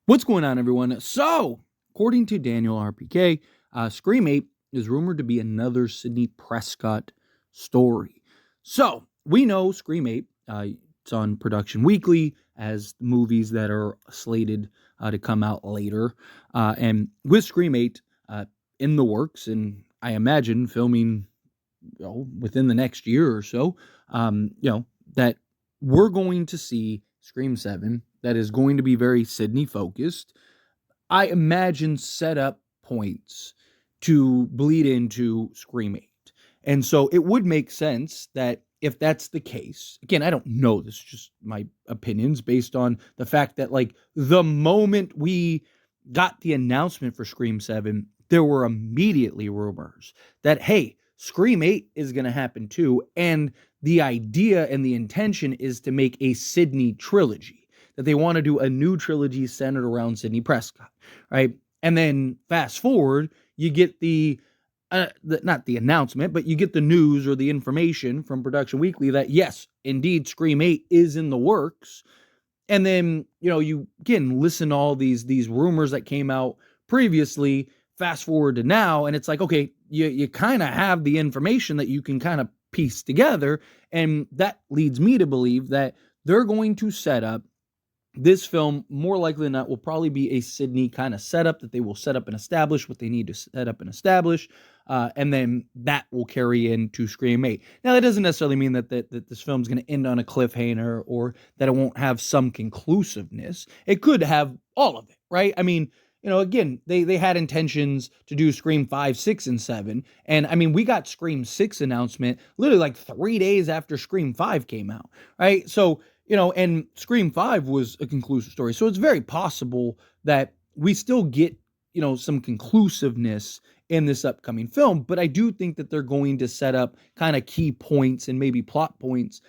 What's going on, everyone? So, according to Daniel RPK, Scream 8 is rumored to be another Sidney Prescott story. So, we know Scream 8, it's on production weekly as movies that are slated to come out later. And with Scream 8 in the works, and I imagine filming within the next year or so, that we're going to see Scream 7 that is going to be very Sidney focused. I imagine setup points to bleed into Scream 8. And so it would make sense that if that's the case, again, I don't know, this is just my opinions based on the fact that, like, the moment we got the announcement for Scream 7, there were immediately rumors that, hey, Scream 8 is going to happen too. And the idea and the intention is to make a Sidney trilogy, that they want to do a new trilogy centered around Sidney Prescott, right? And then fast forward, you get not the announcement, but you get the news or the information from Production Weekly that yes, indeed, Scream 8 is in the works. And then, you again listen to all these rumors that came out previously, fast forward to now, and it's like, okay, you kind of have the information that you can kind of piece together. And that leads me to believe that they're going to set up this film, more likely than not, will probably be a Sidney kind of setup, that they will set up and establish what they need to set up and establish. And then that will carry into Scream 8. Now, that doesn't necessarily mean that this film's going to end on a cliffhanger or that it won't have some conclusiveness. It could have all of it, right? I mean, again, they had intentions to do Scream 5, 6, and 7. And I mean, we got Scream 6 announcement literally like 3 days after Scream 5 came out, right? So, and Scream 5 was a conclusive story. So it's very possible that we still get, some conclusiveness in this upcoming film. But I do think that they're going to set up kind of key points and maybe plot points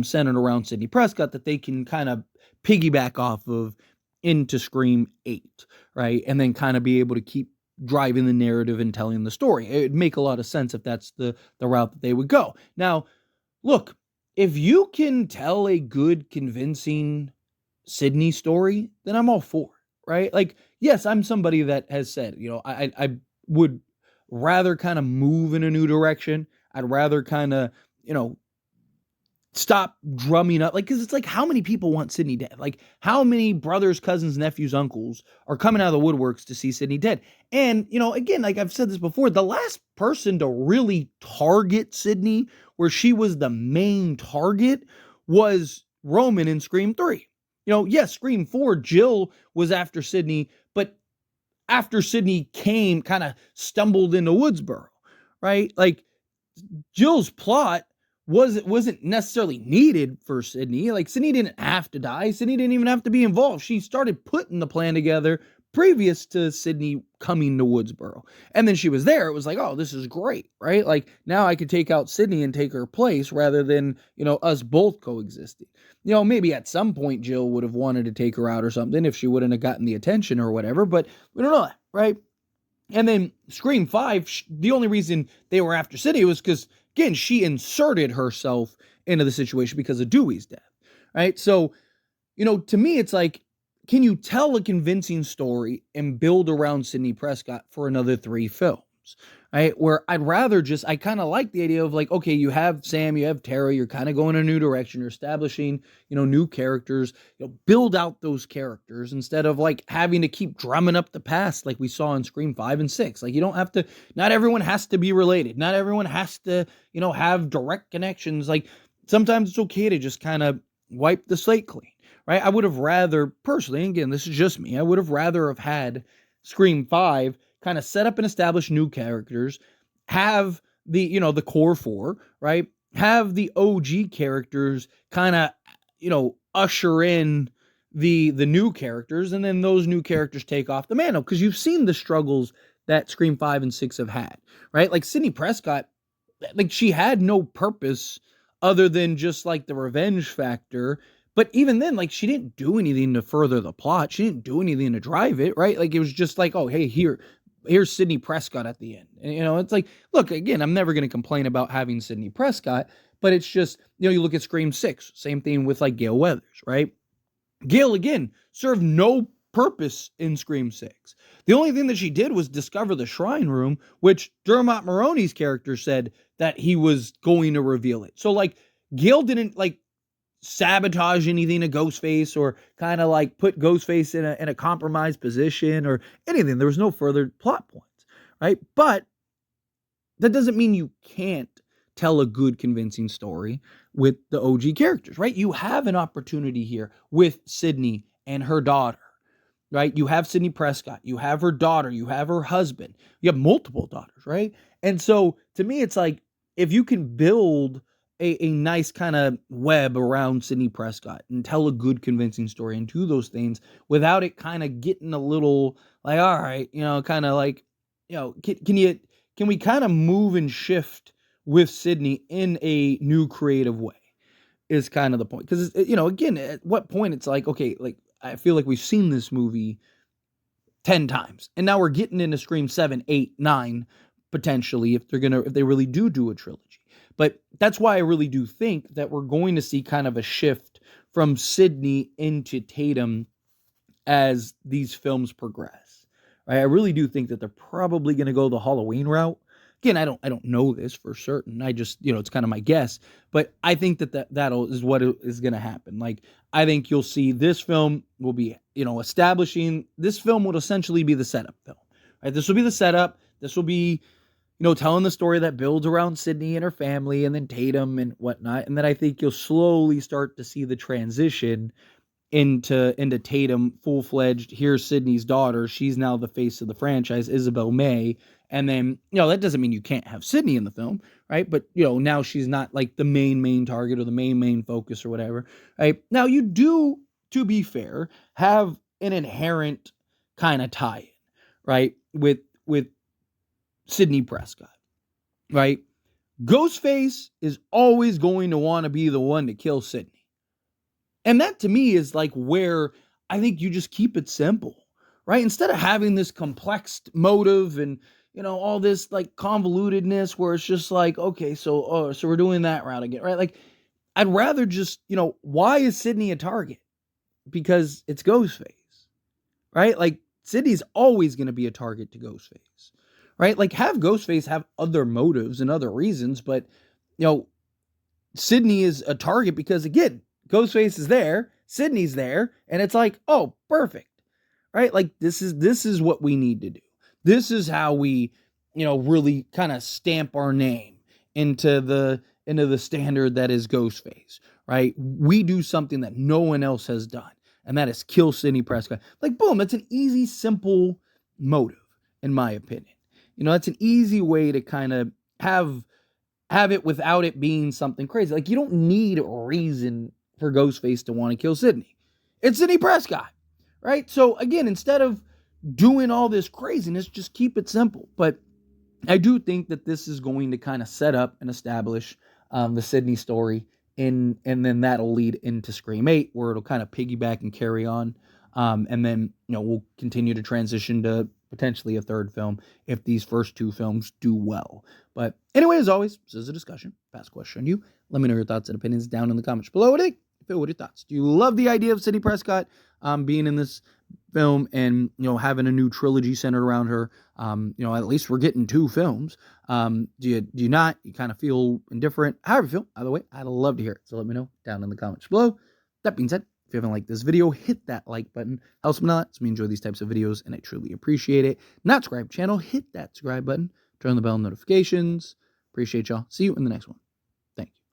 centered around Sidney Prescott that they can kind of piggyback off of into Scream 8, right? And then kind of be able to keep driving the narrative and telling the story. It would make a lot of sense if that's the route that they would go. Now, look, if you can tell a good, convincing Sidney story, then I'm all for it, right? Like, yes, I'm somebody that has said, I would rather kind of move in a new direction. I'd rather kind of, stop drumming up, because it's like, how many people want Sidney dead? Like, how many brothers, cousins, nephews, uncles are coming out of the woodworks to see Sidney dead? And, again, like I've said this before, the last person to really target Sidney, where she was the main target, was Roman in Scream 3. Yes, Scream 4, Jill was after Sidney, but after Sidney kind of stumbled into Woodsboro, right? Like, Jill's plot wasn't necessarily needed for Sidney. Like, Sidney didn't have to die. Sidney didn't even have to be involved. She started putting the plan together previous to Sidney coming to Woodsboro. And then she was there. It was like, oh, this is great, right? Like, now I could take out Sidney and take her place rather than, us both coexisting. Maybe at some point Jill would have wanted to take her out or something if she wouldn't have gotten the attention or whatever, but we don't know that, right? And then Scream 5, the only reason they were after Sidney was because, again, she inserted herself into the situation because of Dewey's death, right? So, to me, it's like, can you tell a convincing story and build around Sidney Prescott for another 3 films, right? Where I kind of like the idea of, like, okay, you have Sam, you have Tara, you're kind of going in a new direction, you're establishing, new characters, build out those characters instead of, like, having to keep drumming up the past like we saw in Scream 5 and 6. Like, you don't have to, not everyone has to be related. Not everyone has to, have direct connections. Like, sometimes it's okay to just kind of wipe the slate clean, right? I would have rather, personally, again, this is just me, I would have rather have had Scream 5 kind of set up and establish new characters, have the, the core 4, right? Have the OG characters kind of, usher in the new characters, and then those new characters take off the mantle, because you've seen the struggles that Scream 5 and 6 have had, right? Like, Sidney Prescott, like, she had no purpose other than just, like, the revenge factor. But even then, like, she didn't do anything to further the plot. She didn't do anything to drive it, right? Like, it was just like, oh, hey, here's Sidney Prescott at the end. And, it's like, look, again, I'm never going to complain about having Sidney Prescott, but it's just, you look at Scream 6, same thing with, like, Gale Weathers, right? Gale, again, served no purpose in Scream 6. The only thing that she did was discover the shrine room, which Dermot Mulroney's character said that he was going to reveal it. So, like, Gail didn't, like, sabotage anything to Ghostface or kind of, like, put Ghostface in a compromised position or anything. There was no further plot points, right? But that doesn't mean you can't tell a good, convincing story with the OG characters, right? You have an opportunity here with Sydney and her daughter, right? You have Sidney Prescott, you have her daughter, you have her husband, you have multiple daughters, right? And so to me, it's like, if you can build a nice kind of web around Sidney Prescott and tell a good, convincing story and do those things without it kind of getting a little like, all right, kind of like, can we kind of move and shift with Sydney in a new creative way is kind of the point. Because, again, at what point it's like, okay, like, I feel like we've seen this movie 10 times. And now we're getting into Scream 7, 8, 9, potentially, if they really do a trilogy. But that's why I really do think that we're going to see kind of a shift from Sydney into Tatum as these films progress. Right? I really do think that they're probably going to go the Halloween route. Again, I don't know this for certain. I just, it's kind of my guess. But I think that is what is going to happen. Like, I think you'll see this film will be, establishing, this film would essentially be the setup film. Right? This will be the setup. This will be, telling the story that builds around Sydney and her family and then Tatum and whatnot. And then I think you'll slowly start to see the transition into Tatum full-fledged. Here's Sydney's daughter. She's now the face of the franchise, Isabel May. And then, that doesn't mean you can't have Sydney in the film, right? But, now she's not like the main target or the main focus or whatever, right? Now, you do, to be fair, have an inherent kind of tie-in, right? With Sidney Prescott, right? Ghostface is always going to want to be the one to kill Sydney. And that, to me, is like where I think you just keep it simple, right? Instead of having this complex motive and, all this like convolutedness where it's just like, okay, so we're doing that route again, right? Like, I'd rather just, why is Sydney a target? Because it's Ghostface, right? Like, Sydney's always going to be a target to Ghostface, right? Like, have Ghostface have other motives and other reasons, but, Sydney is a target because, again, Ghostface is there, Sydney's there, and it's like, oh, perfect, right? Like, this is what we need to do. This is how we, really kind of stamp our name into the standard that is Ghostface, right? We do something that no one else has done, and that is kill Sidney Prescott. Like, boom, that's an easy, simple motive, in my opinion. That's an easy way to kind of have it without it being something crazy. Like, you don't need a reason for Ghostface to want to kill Sydney. It's Sidney Prescott, right? So, again, instead of doing all this craziness, just keep it simple. But I do think that this is going to kind of set up and establish the Sydney story, and then that'll lead into Scream 8, where it'll kind of piggyback and carry on. And then, we'll continue to transition to potentially a third film if these first two films do well. But anyway, as always, this is a discussion. Pass question on you. Let me know your thoughts and opinions down in the comments below. What do you think? What are your thoughts? Do you love the idea of Sidney Prescott being in this film and, having a new trilogy centered around her? At least we're getting 2 films. Do you not? You kind of feel indifferent? However you feel. Either way, I'd love to hear it. So let me know down in the comments below. That being said, if you haven't liked this video, hit that like button. Helps me a lot. Me enjoy these types of videos, and I truly appreciate it. Not subscribe channel, hit that subscribe button. Turn on the bell notifications. Appreciate y'all. See you in the next one.